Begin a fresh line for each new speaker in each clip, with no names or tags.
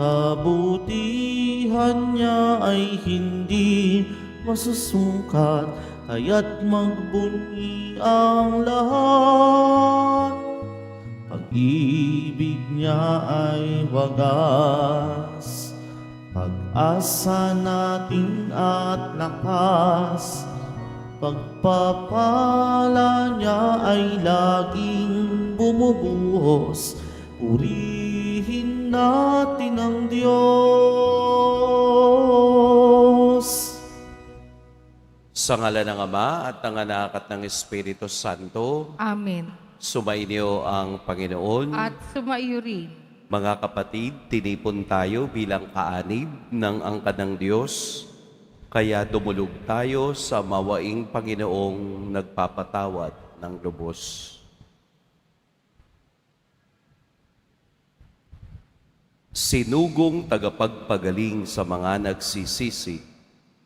Kabutihan niya ay hindi masusungkat, kaya't magbunyi ang lahat. Pag-ibig niya ay wagas, pag-asa natin at lakas. Pagpapala niya ay laging bumubuhos. Purihin natin ang Diyos.
Sa ngala ng Ama at ng Anak at ng Espiritu Santo,
Amen.
sumainyo ang Panginoon.
At sumaiyo rin.
Mga kapatid, tinipon tayo bilang kaanib ng angkan ng Diyos. Kaya dumulog tayo sa mawaing Panginoong nagpapatawad ng lubos. Sinugong tagapagpagaling sa mga nagsisisi,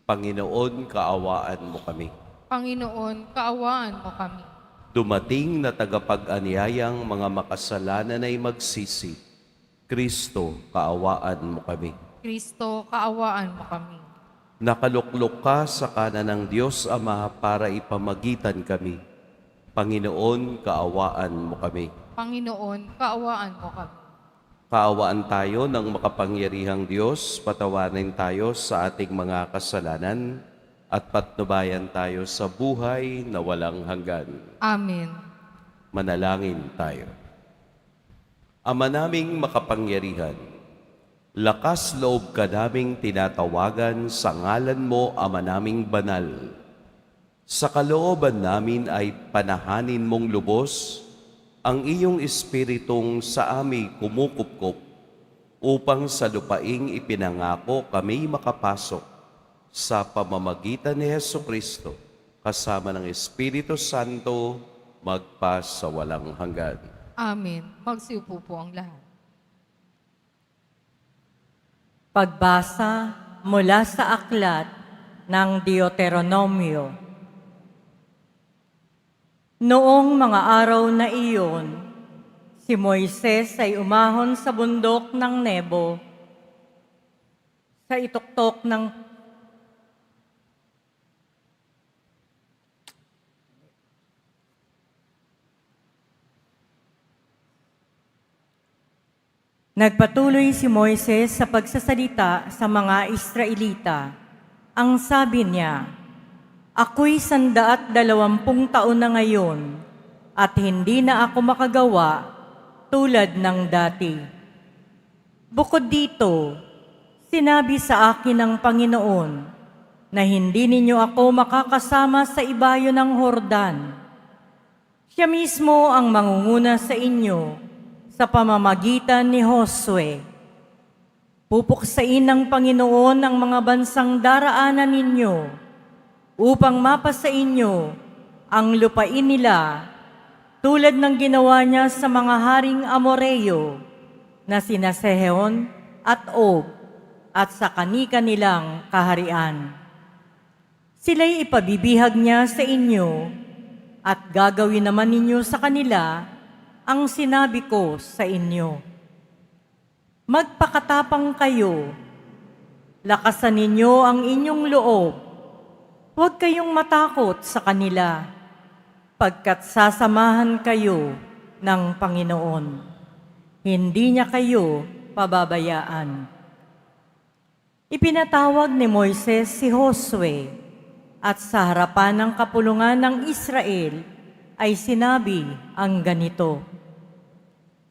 Panginoon, kaawaan mo kami.
Panginoon, kaawaan mo kami.
Dumating na tagapag-anyayang mga makasalanan ay magsisi, Kristo, kaawaan mo kami.
Kristo, kaawaan mo kami.
Nakaluklok ka sa kanan ng Diyos Ama para ipamagitan kami. Panginoon, kaawaan mo kami.
Panginoon, kaawaan mo kami.
Kaawaan tayo ng makapangyarihang Diyos, patawarin tayo sa ating mga kasalanan at patnubayan tayo sa buhay na walang hanggan.
Amen.
Manalangin tayo. Ama naming makapangyarihan, lakas loob ka naming tinatawagan sa ngalan mo, Ama naming banal. Sa kalooban namin ay panahanin mong lubos ang iyong espiritong sa amin kumukupkop upang sa lupaing ipinangako kami makapasok sa pamamagitan ni Jesucristo kasama ng Espiritu Santo magpa sa walang hanggan.
Amen. Magsiupo po ang lahat.
Pagbasa mula sa aklat ng Deuteronomio. Noong mga araw na iyon, si Moises ay umahon sa bundok ng Nebo, sa ituktok ng Nagpatuloy si Moises sa pagsasalita sa mga Israelita. Ang sabi niya, "Ako'y 120 taon na ngayon at hindi na ako makagawa tulad ng dati. Bukod dito, sinabi sa akin ng Panginoon na hindi ninyo ako makakasama sa ibayo ng Hordan. Siya mismo ang mangunguna sa inyo sa pamamagitan ni Josue. Pupuksain ng Panginoon ang mga bansang daraanan ninyo upang mapasa inyo ang lupain nila tulad ng ginawa niya sa mga haring Amoreo na sina Sehon at Og at sa kani-kanilang kaharian. Sila'y ipabibihag niya sa inyo at gagawin naman ninyo sa kanila ang sinabi ko sa inyo. Magpakatapang kayo, lakasan ninyo ang inyong loob. Huwag kayong matakot sa kanila, pagkat sasamahan kayo ng Panginoon. Hindi niya kayo pababayaan." Ipinatawag ni Moises si Josue at sa harapan ng kapulungan ng Israel ay sinabi ang ganito,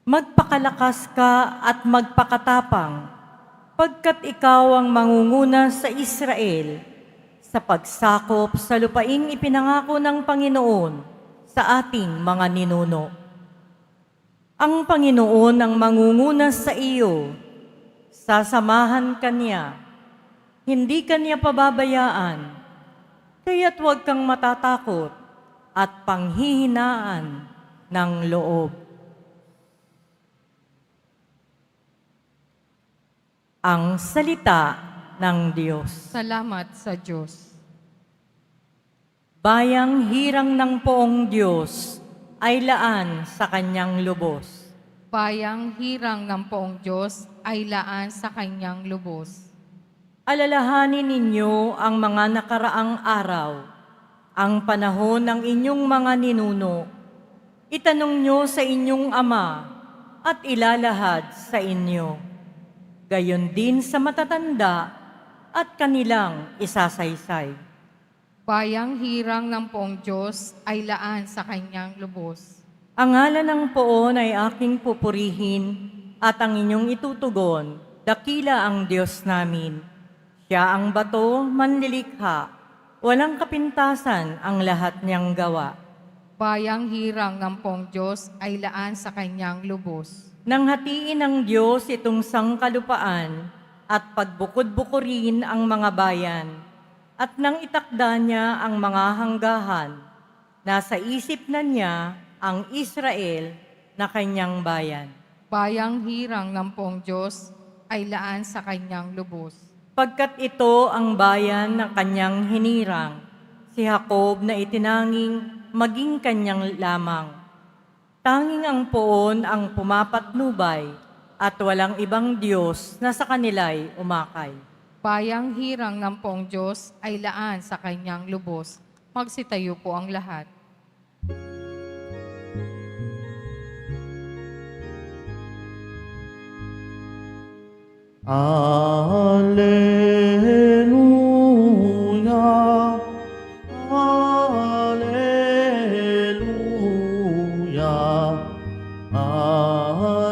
"Magpakalakas ka at magpakatapang, pagkat ikaw ang mangunguna sa Israel sa pagsakop sa lupaing ipinangako ng Panginoon sa ating mga ninuno. Ang Panginoon ang mangunguna sa iyo, sasamahan ka niya, hindi ka niya pababayaan, kaya't huwag kang matatakot at panghihinaan ng loob." Ang salita ng Diyos.
Salamat sa Diyos.
Bayang hirang ng poong Diyos ay laan sa kanyang lubos.
Bayang hirang ng poong Diyos ay laan sa kanyang lubos.
Alalahanin ninyo ang mga nakaraang araw, ang panahon ng inyong mga ninuno. Itanong nyo sa inyong ama at ilalahad sa inyo. Gayon din sa matatanda at kanilang isasaysay.
Bayang hirang ng poong Diyos ay laan sa kanyang lubos.
Ang ngalan ng poon ay aking pupurihin at ang inyong itutugon, dakila ang Diyos namin. Siya ang bato, manlilikha, walang kapintasan ang lahat niyang gawa.
Bayang hirang ng poong Diyos ay laan sa kanyang lubos.
Nang hatiin ng Diyos itong sangkalupaan at pagbukod-bukurin ang mga bayan, at nang itakda niya ang mga hanggahan, nasa isip na niya ang Israel na kanyang bayan.
Bayang hirang ng poong Diyos ay laan sa kanyang lubos.
Pagkat ito ang bayan na kanyang hinirang, si Jacob na itinanging maging kanyang lamang. Tanging ang poon ang pumapatnubay at walang ibang Diyos na sa kanila'y umakay.
Bayang hirang ng poong Diyos ay laan sa kanyang lubos. Magsitayo po ang lahat.
Alleluia, Alleluia, Alleluia,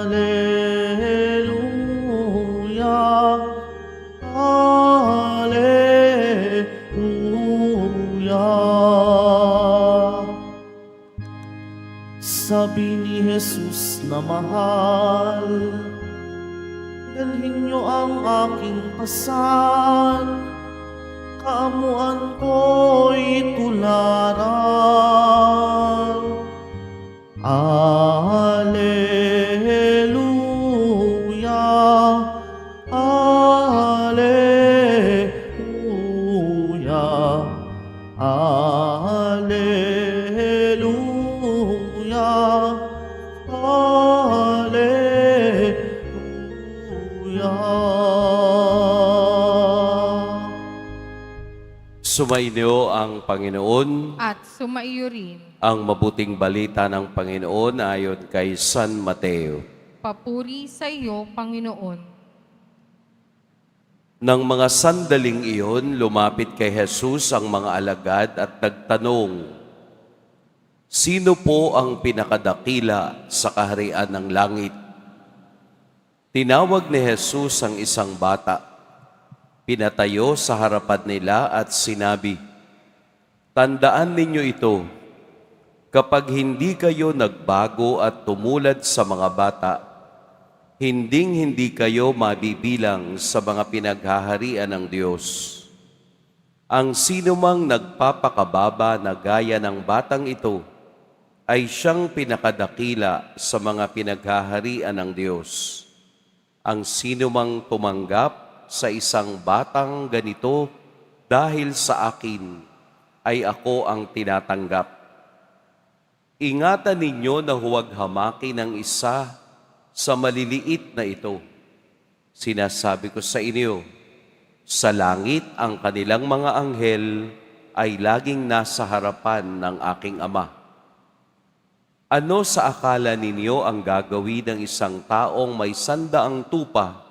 Alleluia. Sabi ni Jesus na mahal, dalhin niyo ang aking pasan, kaamuan ko'y tularan. Alleluia, Alleluia, Alleluia, Alleluia.
Sumainyo ang Panginoon.
At sumaiyo rin,
Ang mabuting balita ng Panginoon ayon kay San Mateo.
papuri sa iyo, Panginoon.
Nang mga sandaling iyon, lumapit kay Jesus ang mga alagad at nagtanong, "Sino po ang pinakadakila sa kaharian ng langit?" Tinawag ni Jesus ang isang bata, pinatayo sa harapan nila at sinabi, "Tandaan ninyo ito, kapag hindi kayo nagbago at tumulad sa mga bata, hinding-hindi kayo mabibilang sa mga pinaghaharian ng Diyos. Ang sinumang nagpapakababa na gaya ng batang ito, ay siyang pinakadakila sa mga pinaghaharian ng Diyos. Ang sinumang tumanggap sa isang batang ganito dahil sa akin, ay ako ang tinatanggap. Ingatan ninyo na huwag hamakin ng isa sa maliliit na ito. Sinasabi ko sa inyo, sa langit ang kanilang mga anghel ay laging nasa harapan ng aking Ama. Ano sa akala ninyo ang gagawin ng isang taong may 100 tupa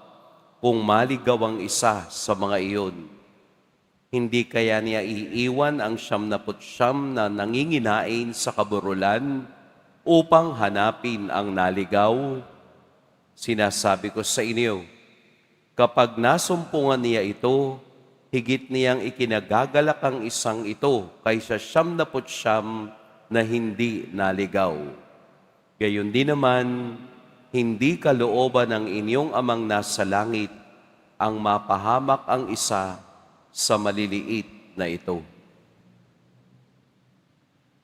kung maligaw ang isa sa mga iyon? Hindi kaya niya iiwan ang 99 na nanginginain sa kaburulan upang hanapin ang naligaw? Sinasabi ko sa inyo, kapag nasumpungan niya ito, higit niyang ikinagagalak ang isang ito kaysa 99 na hindi naligaw. Gayon din naman, hindi kalooban ng inyong amang nasa langit ang mapahamak ang isa sa maliliit na ito.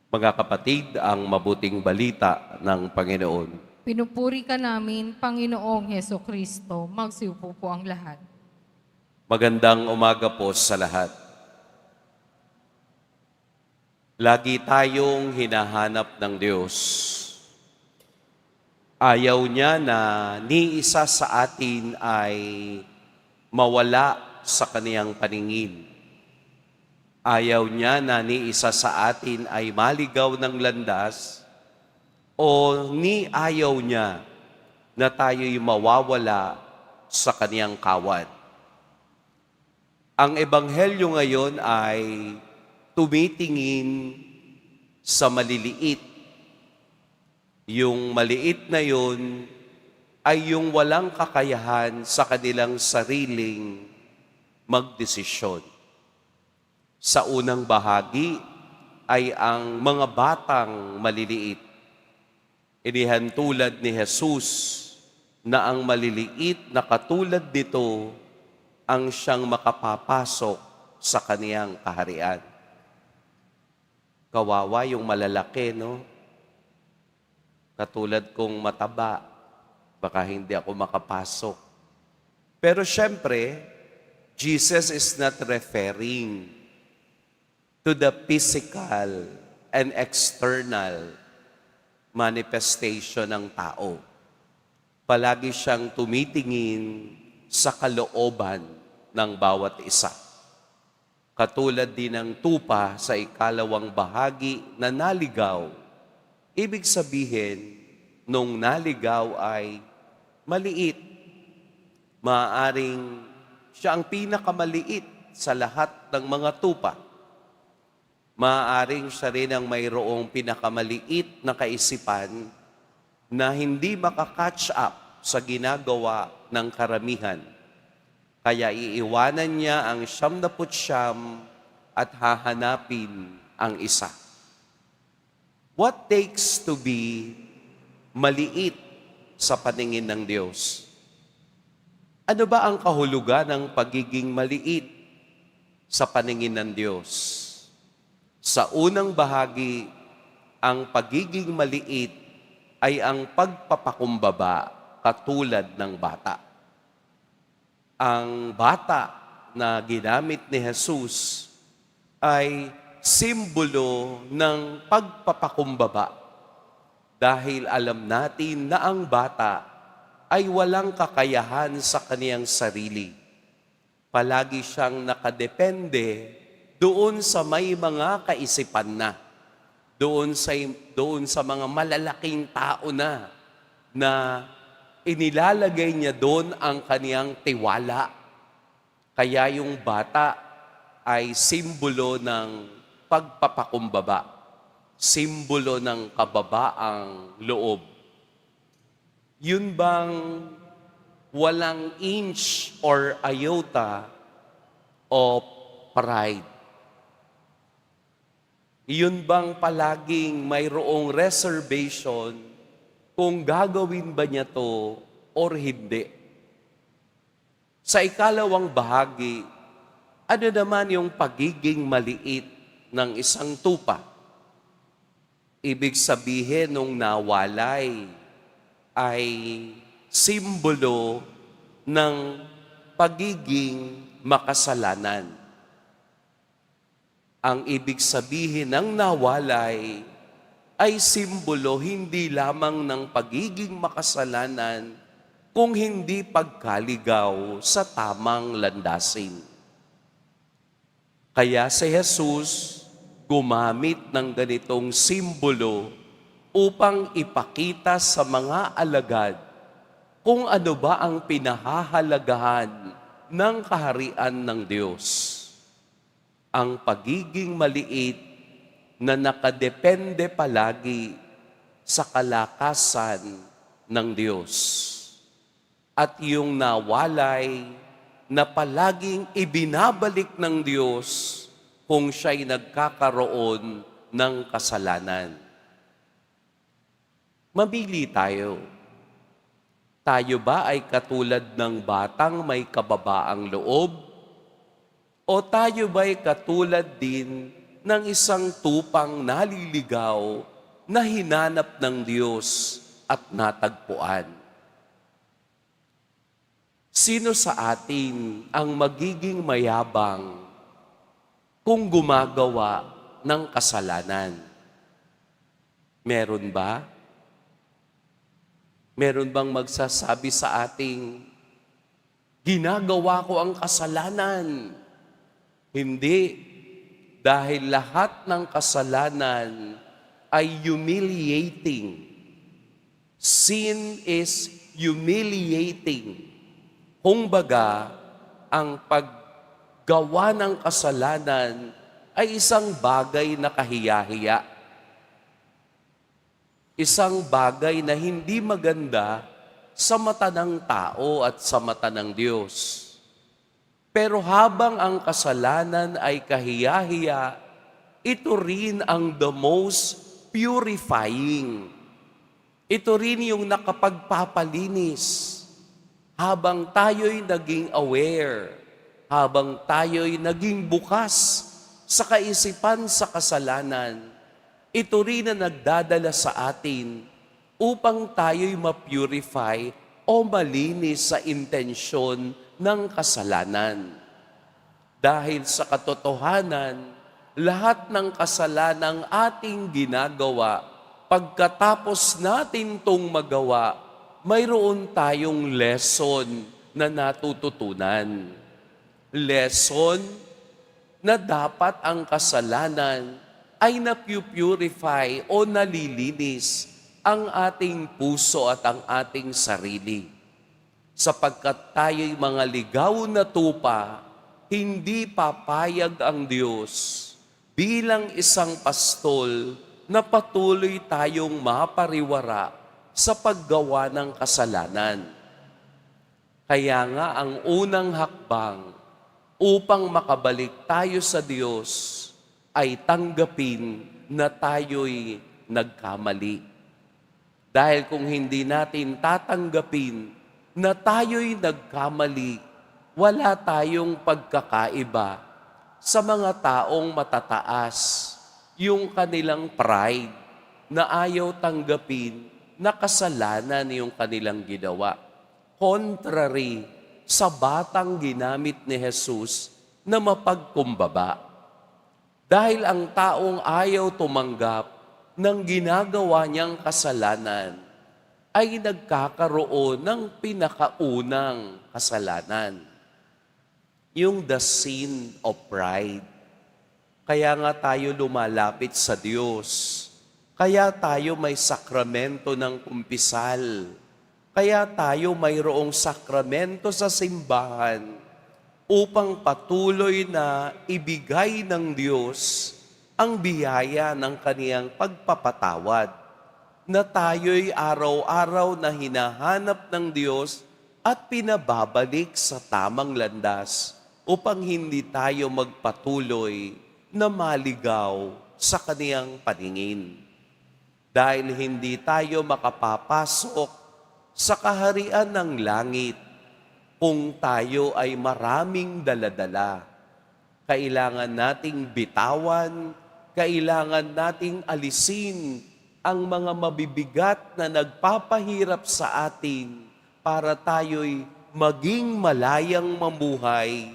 Mga kapatid, ang mabuting balita ng Panginoon.
Pinupuri ka namin, Panginoong Heso Kristo. Magsiupo po ang lahat.
Magandang umaga po sa lahat. Lagi tayong hinahanap ng Diyos. Ayaw niya na ni isa sa atin ay mawala sa kaniyang paningin. Ayaw niya na ni isa sa atin ay maligaw ng landas o ni ayaw niya na tayo'y mawawala sa kaniyang kawad. Ang ebanghelyo ngayon ay tumitingin sa maliliit. Yung maliit na yun ay yung walang kakayahan sa kanilang sariling magdesisyon. Sa unang bahagi ay ang mga batang maliliit. Inihantulad ni Jesus na ang maliliit na katulad nito ang siyang makapapasok sa kaniyang kaharian. Kawawa yung malalaki, no? Katulad kong mataba, baka hindi ako makapasok. Pero syempre, Jesus is not referring to the physical and external manifestation ng tao. Palagi siyang tumitingin sa kalooban ng bawat isa. Katulad din ng tupa sa ikalawang bahagi na naligaw. Ibig sabihin, nung naligaw ay maliit. Maaaring siya ang pinakamaliit sa lahat ng mga tupa. Maaaring siya rin ang mayroong pinakamaliit na kaisipan na hindi makakatch up sa ginagawa ng karamihan. Kaya iiwanan niya ang 99 at hahanapin ang isa. What takes to be maliit sa paningin ng Diyos? Ano ba ang kahulugan ng pagiging maliit sa paningin ng Diyos? Sa unang bahagi, ang pagiging maliit ay ang pagpapakumbaba katulad ng bata. Ang bata na ginamit ni Jesus ay simbolo ng pagpapakumbaba dahil alam natin na ang bata ay walang kakayahan sa kaniyang sarili. Palagi siyang nakadepende doon sa may mga kaisipan na, doon sa mga malalaking tao na inilalagay niya doon ang kaniyang tiwala. Kaya yung bata ay simbolo ng pagpapakumbaba, simbolo ng kababaang loob. Yun bang walang inch or iota of pride? Yun bang palaging mayroong reservation kung gagawin ba niya to or hindi? Sa ikalawang bahagi, ano naman yung pagiging maliit ng isang tupa? Ibig sabihin nung nawalay ay simbolo ng pagiging makasalanan. Ang ibig sabihin ng nawalay ay simbolo hindi lamang ng pagiging makasalanan, kung hindi pagkaligaw sa tamang landasin. Kaya si Jesus gumamit ng ganitong simbolo upang ipakita sa mga alagad kung ano ba ang pinahahalagahan ng kaharian ng Diyos. Ang pagiging maliit na nakadepende palagi sa kalakasan ng Diyos. At yung nawalay na palaging ibinabalik ng Diyos kung siya'y nagkakaroon ng kasalanan. Mamili tayo. Tayo ba ay katulad ng batang may kababaang loob? O tayo ba'y katulad din ng isang tupang naliligaw na hinanap ng Diyos at natagpuan? Sino sa atin ang magiging mayabang kung gumagawa ng kasalanan? Meron ba? Meron bang magsasabi sa ating, ginagawa ko ang kasalanan? Hindi. Dahil lahat ng kasalanan ay humiliating. Sin is humiliating. Kumbaga, ang paggawa ng kasalanan ay isang bagay na kahiya-hiya. Isang bagay na hindi maganda sa mata ng tao at sa mata ng Diyos. Pero habang ang kasalanan ay kahiya-hiya, ito rin ang the most purifying. Ito rin yung nakapagpapalinis. Habang tayo'y naging aware, habang tayo'y naging bukas sa kaisipan sa kasalanan, ito rin na nagdadala sa atin upang tayo'y ma-purify o malinis sa intensyon ng kasalanan. Dahil sa katotohanan, lahat ng kasalanang ating ginagawa, pagkatapos natin tong magawa, mayroon tayong lesson na natututunan. Lesson na dapat ang kasalanan ay napupurify o nalilinis ang ating puso at ang ating sarili. Sapagkat tayo'y mga ligaw na tupa, hindi papayag ang Diyos bilang isang pastol na patuloy tayong mapariwara sa paggawa ng kasalanan. Kaya nga ang unang hakbang upang makabalik tayo sa Diyos ay tanggapin na tayo'y nagkamali. Dahil kung hindi natin tatanggapin na tayo'y nagkamali, wala tayong pagkakaiba sa mga taong matataas, yung kanilang pride na ayaw tanggapin na kasalanan yung kanilang ginawa. Contrary sa batang ginamit ni Jesus na mapagkumbaba. Dahil ang taong ayaw tumanggap ng ginagawa niyang kasalanan ay nagkakaroon ng pinakaunang kasalanan. Yung the sin of pride. Kaya nga tayo lumalapit sa Diyos. Kaya tayo may sakramento ng kumpisal. Kaya tayo mayroong sakramento sa simbahan upang patuloy na ibigay ng Diyos ang biyaya ng kaniyang pagpapatawad, na tayo'y araw-araw na hinahanap ng Diyos at pinababalik sa tamang landas upang hindi tayo magpatuloy na maligaw sa kaniyang paningin. Dahil hindi tayo makapapasok sa kaharian ng langit kung tayo ay maraming daladala. Kailangan nating bitawan, kailangan nating alisin ang mga mabibigat na nagpapahirap sa atin para tayo'y maging malayang mamuhay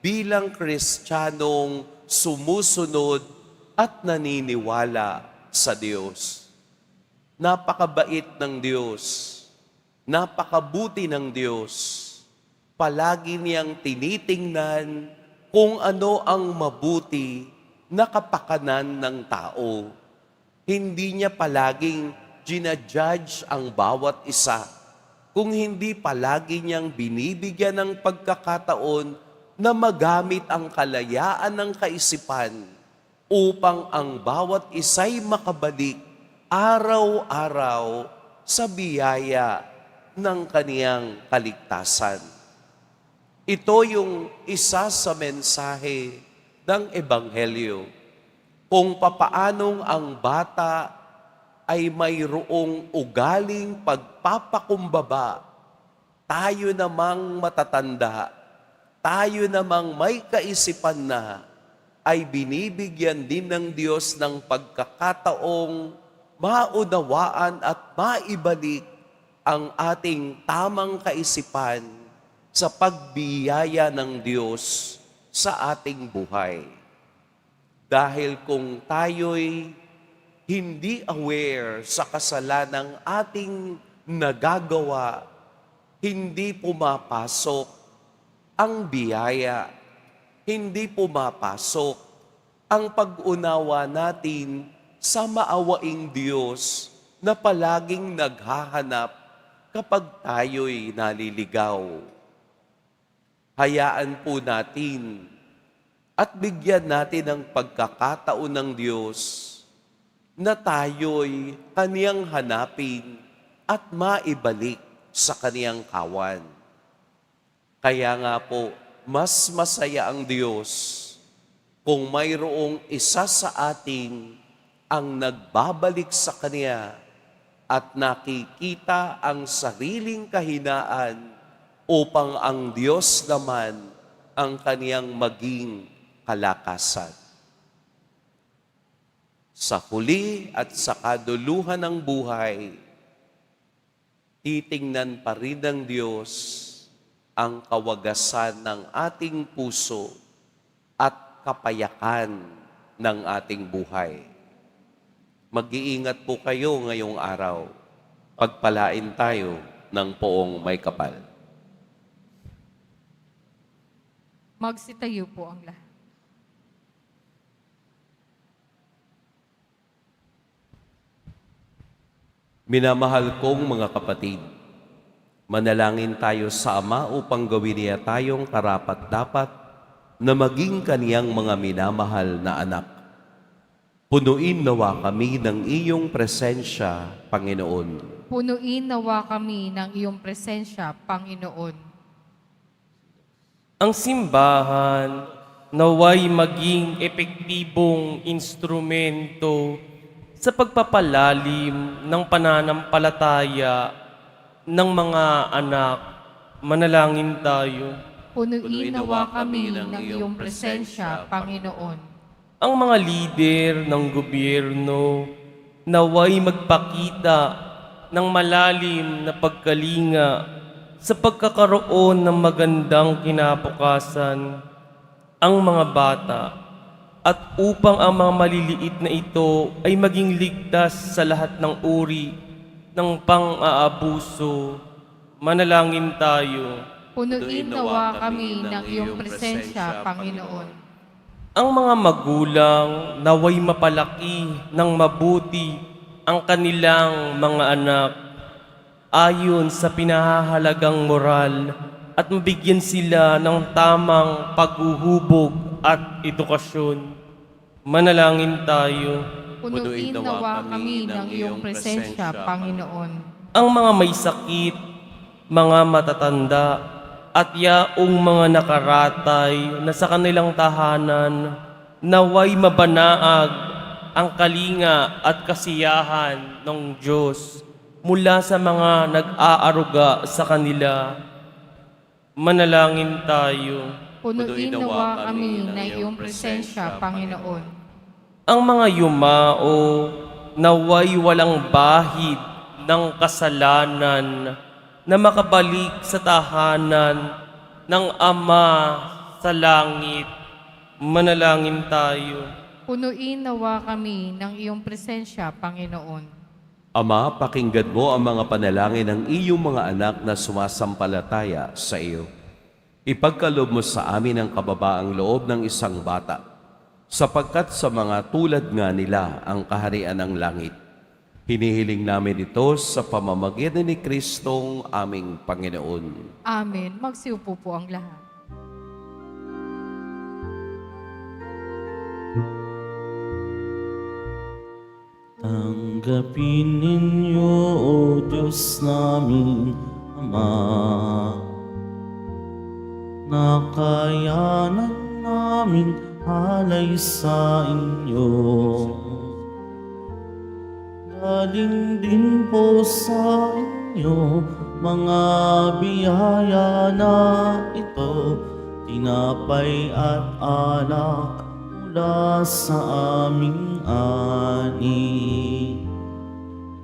bilang Kristiyanong sumusunod at naniniwala sa Diyos. Napakabait ng Diyos. Napakabuti ng Diyos. Palagi niyang tinitingnan kung ano ang mabuti na kapakanan ng tao. Hindi niya palaging ginajudge ang bawat isa, kung hindi palagi niyang binibigyan ng pagkakataon na magamit ang kalayaan ng kaisipan upang ang bawat isa'y makabalik araw-araw sa biyaya ng kaniyang kaligtasan. Ito yung isa sa mensahe ng Ebanghelyo, kung papaanong ang bata ay mayroong ugaling pagpapakumbaba, tayo namang matatanda, tayo namang may kaisipan na, ay binibigyan din ng Diyos ng pagkakataong maunawaan at maibalik ang ating tamang kaisipan sa pagbiyaya ng Diyos sa ating buhay. Dahil kung tayo'y hindi aware sa kasalanang ating nagagawa, hindi pumapasok ang biyaya, hindi pumapasok ang pag-unawa natin sa maawaing Diyos na palaging naghahanap kapag tayo'y naliligaw. Hayaan po natin at bigyan natin ng pagkakataon ng Diyos na tayo'y Kaniyang hanapin at maibalik sa Kaniyang kawan. Kaya nga po, mas masaya ang Diyos kung mayroong isa sa atin ang nagbabalik sa Kanya at nakikita ang sariling kahinaan upang ang Diyos naman ang Kaniyang maging kalakasan. Sa huli at sa kaduluhan ng buhay, titingnan pa rin ng Diyos ang kawagasan ng ating puso at kapayakan ng ating buhay. Mag-iingat po kayo ngayong araw. Pagpalain tayo ng poong may kapal.
Magsitayo po ang lahat.
Minamahal kong mga kapatid, manalangin tayo sa Ama upang gawin niya tayong karapat-dapat na maging Kaniyang mga minamahal na anak. Punuin nawa kami ng iyong presensya, Panginoon.
Punuin nawa kami ng iyong presensya, Panginoon.
Ang simbahan naway maging epektibong instrumento sa pagpapalalim ng pananampalataya ng mga anak. Manalangin tayo.
Punuin nawa kami ng iyong presensya, Panginoon.
Ang mga lider ng gobyerno naway magpakita ng malalim na pagkalinga sa pagkakaroon ng magandang kinabukasan ang mga bata at upang ang mga maliliit na ito ay maging ligtas sa lahat ng uri ng pang-aabuso. Manalangin tayo.
Punuin nawa kami ng iyong presensya, Panginoon.
Ang mga magulang naway mapalaki ng mabuti ang kanilang mga anak ayon sa pinahahalagang moral at mabigyan sila ng tamang paghuhubog at edukasyon. Manalangin tayo.
Punuin nawa kami ng iyong presensya, Panginoon.
Ang mga may sakit, mga matatanda, at yaong mga nakaratay na sa kanilang tahanan, naway mabanaag ang kalinga at kasiyahan ng Diyos mula sa mga nag-aaruga sa kanila. Manalangin tayo.
Punuin nawa kami ng iyong presensya, Panginoon.
Ang mga yumao naway walang bahid ng kasalanan na makabalik sa tahanan ng Ama sa langit. Manalangin tayo.
Punuin nawa kami ng iyong presensya, Panginoon.
Ama, pakinggan mo ang mga panalangin ng iyong mga anak na sumasampalataya sa iyo. Ipagkaloob mo sa amin ang kababaang loob ng isang bata, sapagkat sa mga tulad nga nila ang kaharian ng langit. Hinihiling namin ito sa pamamagitan ni Kristong aming Panginoon.
Amen. Magsiupo po ang lahat.
Tanggapin ninyo, O Diyos naming Ama, nakayanan namin halay sa inyo. Galing din po sa inyo mga biyaya na ito, tinapay at alak mula sa aming ani.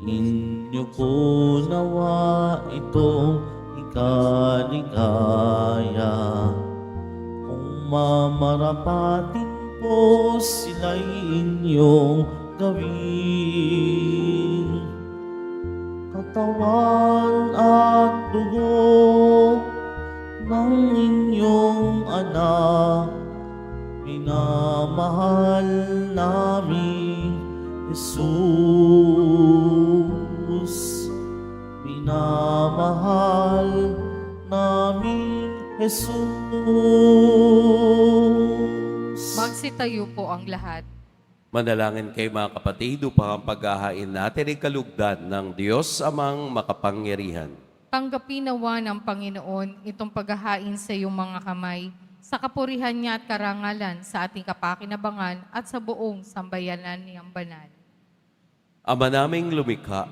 Inyo po nawa itong ikaligaya, kung mamarapatin po sila'y inyong gawin. katawan at dugo ng inyong anak, minamahal namin Jesus. Minamahal namin Jesus.
Magsitayo po ang lahat.
Manalangin kayo mga kapatid upang ang paghahain natin ay kalugdan ng Diyos amang makapangyarihan.
Tanggapin nawa ng Panginoon itong paghahain sa iyong mga kamay, sa kapurihan niya at karangalan sa ating kapakinabangan at sa buong sambayanan niyang banal.
Ama naming lumikha,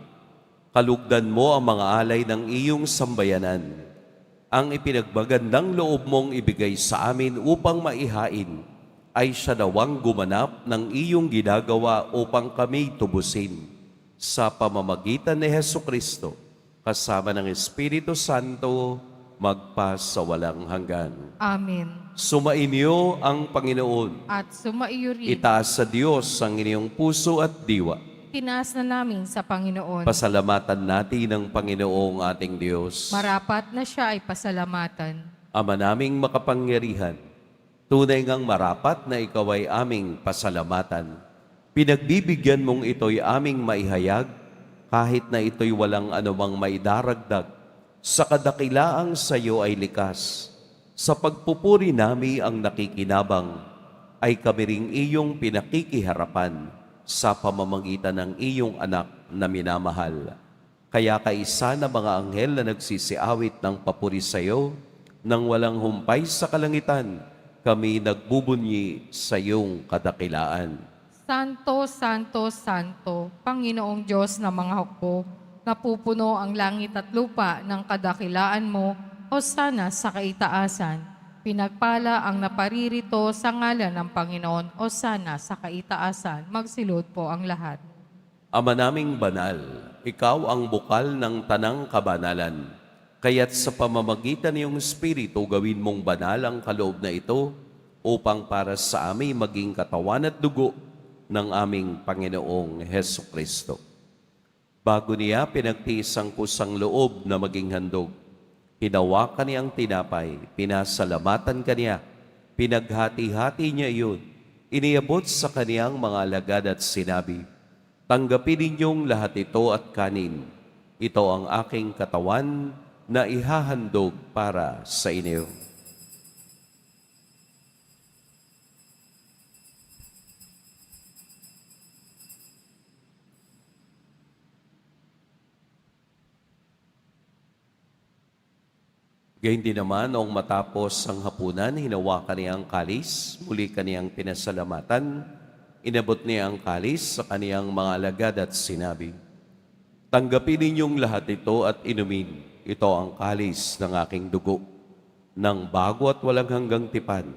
kalugdan mo ang mga alay ng iyong sambayanan. Ang ipinagbagandang loob mong ibigay sa amin upang maihain ay siya nawang gumanap ng iyong ginagawa upang kami tubusin. Sa pamamagitan ni Hesukristo, kasama ng Espiritu Santo, magpasawalang hanggan.
Amen.
Sumainyo ang Panginoon.
At sumaiyo rin,
Itaas sa Diyos ang inyong puso at diwa.
tinaas na namin sa Panginoon.
Pasalamatan natin ang Panginoong ating Diyos.
Marapat na siya ay pasalamatan.
Ama naming makapangyarihan, tunay ngang marapat na ikaw ay aming pasalamatan. Pinagbibigyan mong ito'y aming maihayag, kahit na ito'y walang anumang maidaragdag. Sa kadakilaang sa iyo ay likas. Sa pagpupuri nami ang nakikinabang, ay kami ring iyong pinakikiharapan sa pamamagitan ng iyong anak na minamahal. Kaya kaisa na mga anghel na nagsisiawit ng papuri sa iyo, nang walang humpay sa kalangitan, kami nagbubunyi sa iyong kadakilaan.
Santo, Santo, Santo, Panginoong Diyos ng mga hukbo, napupuno ang langit at lupa ng kadakilaan mo, Hosana sa kaitaasan. Pinagpala ang naparirito sa ngalan ng Panginoon, Hosana sa kaitaasan. Magsilod po ang lahat.
Ama naming banal, ikaw ang bukal ng tanang kabanalan. Kaya't sa pamamagitan ng iyong Espiritu, gawin mong banal ang kaloob na ito upang para sa amin maging katawan at dugo ng aming Panginoong Hesukristo. Bago niya pinagtiis ang kusang loob na maging handog, hinawakan niyang tinapay, pinasalamatan kaniya, pinaghati-hati niya iyon, iniabot sa kaniyang mga alagad at sinabi, "Tanggapin ninyong lahat ito at kanin. Ito ang aking katawan na ihahandog para sa inyo." Gayun din naman, noong matapos ang hapunan, hinawakan niya ang kalis, muli kaniyang pinasalamatan, inabot niya ang kalis sa kaniyang mga alagad at sinabi, "Tanggapin ninyong lahat ito at inumin. Ito ang kalis ng aking dugo, ng bago at walang hanggang tipan,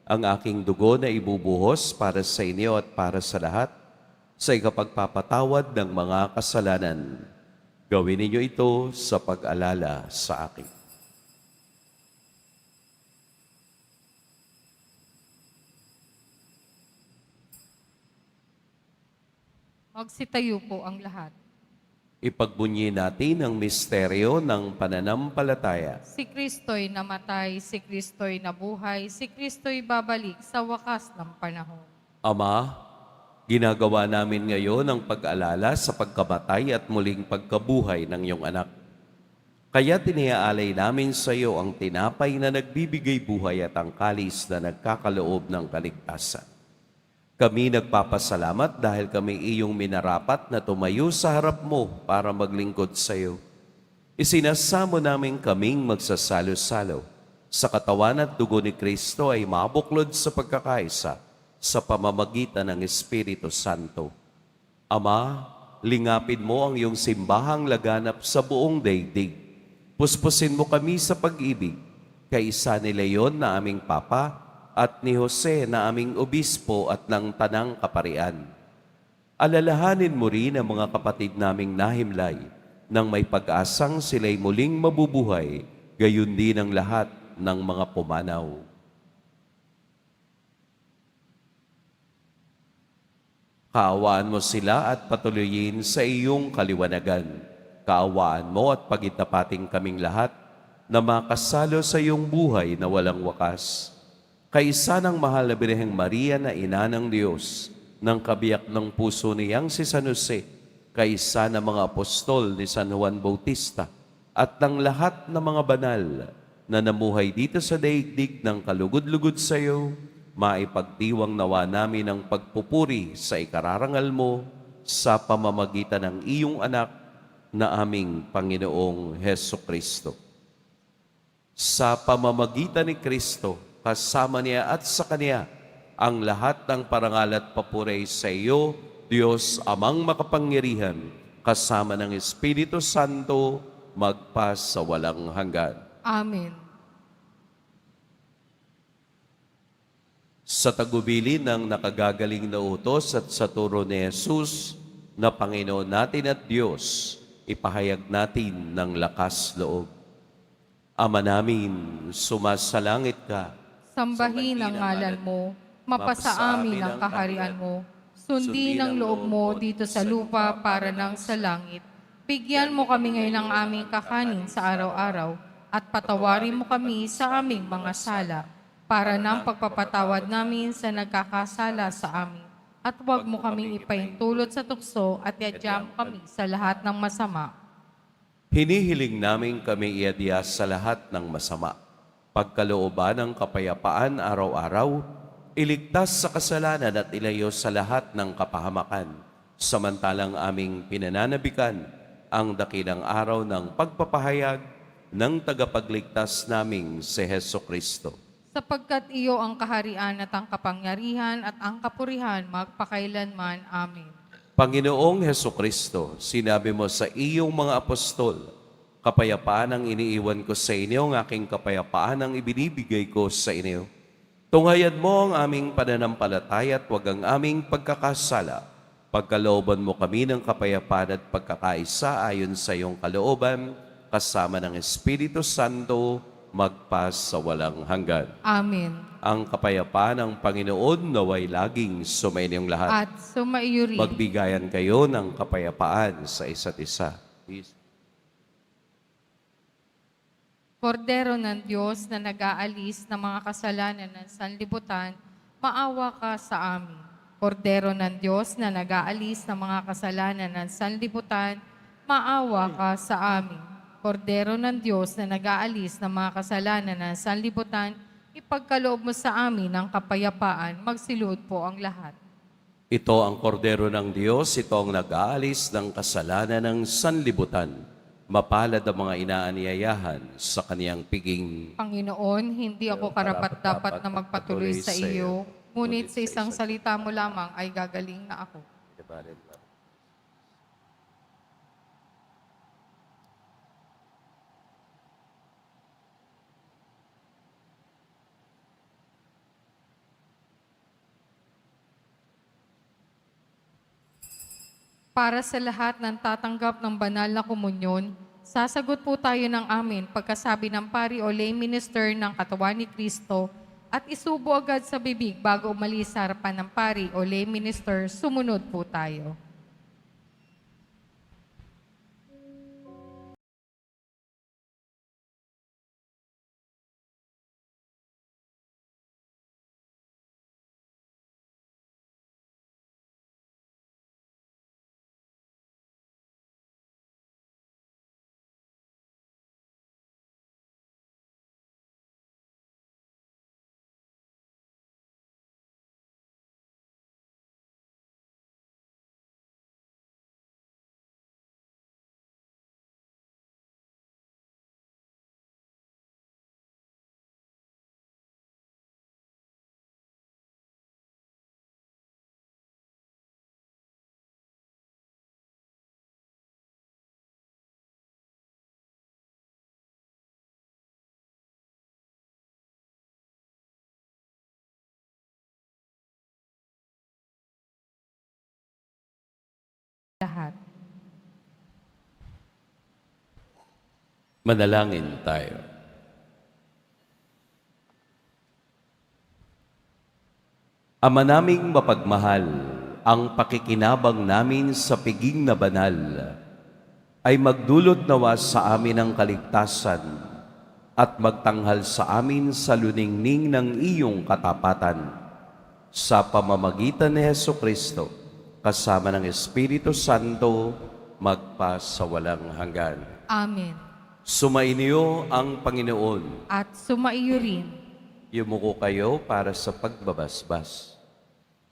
ang aking dugo na ibubuhos para sa inyo at para sa lahat, sa ikapagpapatawad ng mga kasalanan. Gawin ninyo ito sa pag-alala sa akin."
Magsitayo po ang lahat.
Ipagbunyi natin ang misteryo ng pananampalataya.
Si Kristo'y namatay, si Kristo'y nabuhay, si Kristo'y babalik sa wakas ng panahon.
Ama, ginagawa namin ngayon ang pag-alala sa pagkamatay at muling pagkabuhay ng iyong anak. Kaya tiniaalay namin sa iyo ang tinapay na nagbibigay buhay at ang kalis na nagkakaloob ng kaligtasan. Kami nagpapasalamat dahil kami iyong minarapat na tumayo sa harap mo para maglingkod sa iyo. Isinasamo namin kaming magsasalo-salo sa katawan at dugo ni Kristo ay mabuklod sa pagkakaisa sa pamamagitan ng Espiritu Santo. Ama, lingapin mo ang iyong simbahang laganap sa buong daigdig. Puspusin mo kami sa pag-ibig kay isa ni Leon na aming Papa at ni Jose na aming obispo at ng tanang kaparian. Alalahanin mo rin ang mga kapatid naming nahimlay nang may pag-asang sila'y muling mabubuhay, gayon din ang lahat ng mga pumanaw. Kaawaan mo sila at patuloyin sa iyong kaliwanagan. kaawaan mo at pagitapating kaming lahat na makasalo sa iyong buhay na walang wakas. Kaisa ng mahal na Birheng Maria na ina ng Diyos, ng kabiyak ng puso niyang si San Jose, kaisa ng mga apostol ni San Juan Bautista, at ng lahat ng mga banal na namuhay dito sa daigdig ng kalugod-lugod sa iyo, maipagdiwang nawa namin ang pagpupuri sa ikararangal mo sa pamamagitan ng iyong anak na aming Panginoong Heso Kristo. Sa pamamagitan ni Kristo, kasama niya at sa Kanya, ang lahat ng parangal at papuri sa iyo, Diyos Amang makapangyarihan, kasama ng Espiritu Santo, magpa sa walang hanggan.
Amen.
Sa tagubilin ng nakagagaling na utos at sa turo ni Jesus na Panginoon natin at Diyos, ipahayag natin ng lakas loob. Ama namin, sumasalangit ka.
Sambahin ang ngalan mo, mapasa amin ang kaharian mo. Sundin ang loob mo dito sa lupa para nang sa langit. Bigyan mo kami ngayon ng aming kakanin sa araw-araw at patawarin mo kami sa aming mga sala para nang pagpapatawad namin sa nagkakasala sa amin. At huwag mo kaming ipaintulot sa tukso at yadyam kami sa lahat ng masama.
Hinihiling namin kami iadya sa lahat ng masama. Pagkalooban ng kapayapaan araw-araw, iligtas sa kasalanan at ilayo sa lahat ng kapahamakan. Samantalang aming pinananabikan ang dakilang araw ng pagpapahayag ng tagapagligtas naming si Heso Kristo.
Sapagkat iyo ang kaharian at ang kapangyarihan at ang kapurihan magpakailanman. Amen.
Panginoong Heso Kristo, sinabi mo sa iyong mga apostol, kapayapaan ang iniiwan ko sa inyo, ang aking kapayapaan ang ibinibigay ko sa inyo. Tunghayan mo ang aming pananampalataya at huwag ang aming pagkakasala. Pagkalooban mo kami ng kapayapaan at pagkakaisa ayon sa iyong kalooban, kasama ng Espiritu Santo, magpas sa walang hanggan.
Amen.
Ang kapayapaan ng Panginoon naway laging sumainyong lahat.
At sumaiyo rin.
Magbigayan kayo ng kapayapaan sa isa't isa.
Kordero ng Diyos na nag-aalis ng mga kasalanan ng sanlibutan, maawa ka sa amin. Kordero ng Diyos na nag-aalis ng mga kasalanan ng sanlibutan, maawa ka sa amin. Kordero ng Diyos na nag-aalis ng mga kasalanan ng sanlibutan, ipagkaloob mo sa amin ang kapayapaan, magsiluhod po ang lahat.
Ito ang kordero ng Diyos, ito ang nag-aalis ng kasalanan ng sanlibutan. Mapalad ang mga inaanyayahan sa kaniyang piging.
Panginoon, hindi ako karapat-dapat na magpatuloy sa iyo, ngunit sa isang salita mo lamang ay gagaling na ako. Para sa lahat ng tatanggap ng banal na komunyon, sasagot po tayo ng amin pagkasabi ng pari o lay minister ng katawan ni Kristo at isubo agad sa bibig bago umalis sa harapan ng pari o lay minister, sumunod po tayo. Lahat.
Manalangin tayo. Ama naming mapagmahal, ang pakikinabang namin sa piging na banal ay magdulot nawa sa amin ng kaligtasan at magtanghal sa amin sa luningning ng iyong katapatan. Sa pamamagitan ni Hesu Kristo, kasama ng Espiritu Santo, magpasawalang hanggan.
Amen.
Sumainyo ang Panginoon.
At sumaiyo rin.
Yumuko kayo para sa pagbabasbas.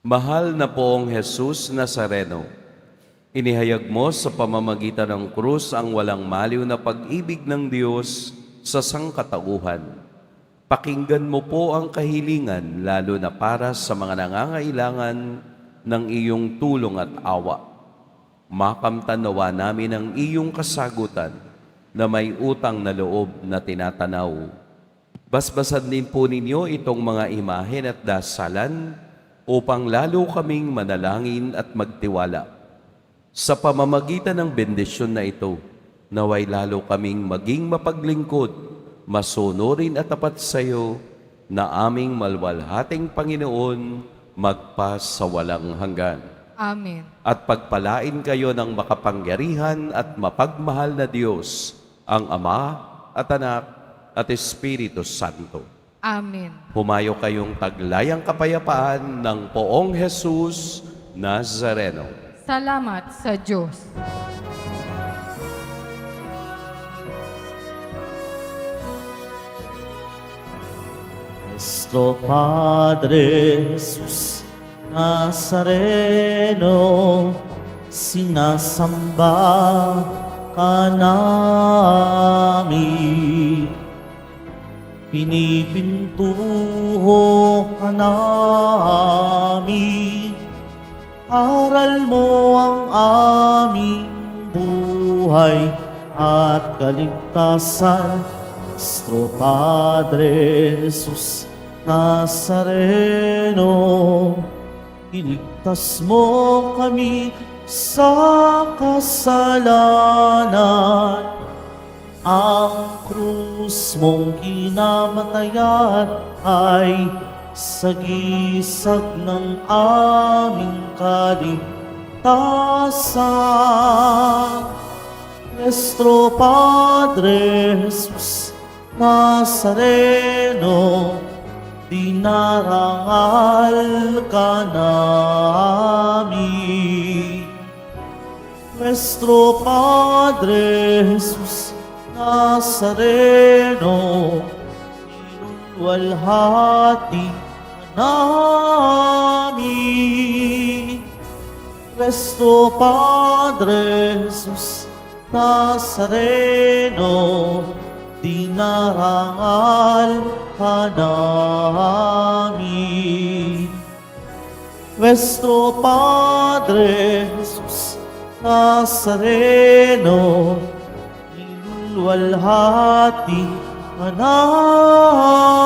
Mahal na poong Jesus Nazareno, inihayag mo sa pamamagitan ng krus ang walang maliw na pag-ibig ng Diyos sa sangkatauhan. Pakinggan mo po ang kahilingan, lalo na para sa mga nangangailangan ng iyong tulong at awa. Makamtan nawa namin ang iyong kasagutan na may utang na loob na tinatanaw. Basbasan din po ninyo itong mga imahen at dasalan upang lalo kaming manalangin at magtiwala. Sa pamamagitan ng bendisyon na ito, naway lalo kaming maging mapaglingkod, masunurin at tapat sa iyo na aming malwalhating Panginoon magpasawalang hanggan.
Amen.
At pagpalain kayo ng makapangyarihan at mapagmahal na Diyos, ang Ama at Anak at Espiritu Santo.
Amen.
Humayo kayong taglayang kapayapaan ng poong Jesus Nazareno.
Salamat sa Diyos.
Nuestro Padre Jesus Nazareno, sinasamba ka namin. Pinipintuho ka namin. Aral mo ang aming buhay at kaligtasan. Nuestro Padre Jesus Nazareno, iligtas mo kami sa kasalanan. Ang krus mong kinamatayan ay sagisag ng aming kaligtasan. Nuestro Padre Jesus Nazareno, dinarangal ka namin. Nuestro Padre Jesus Nazareno, inulwalhati ka namin. Nuestro Padre Jesus Nazareno, dinarangal ka namin. Nuestro Padre Jesus Nazareno, inulwalhati ka namin.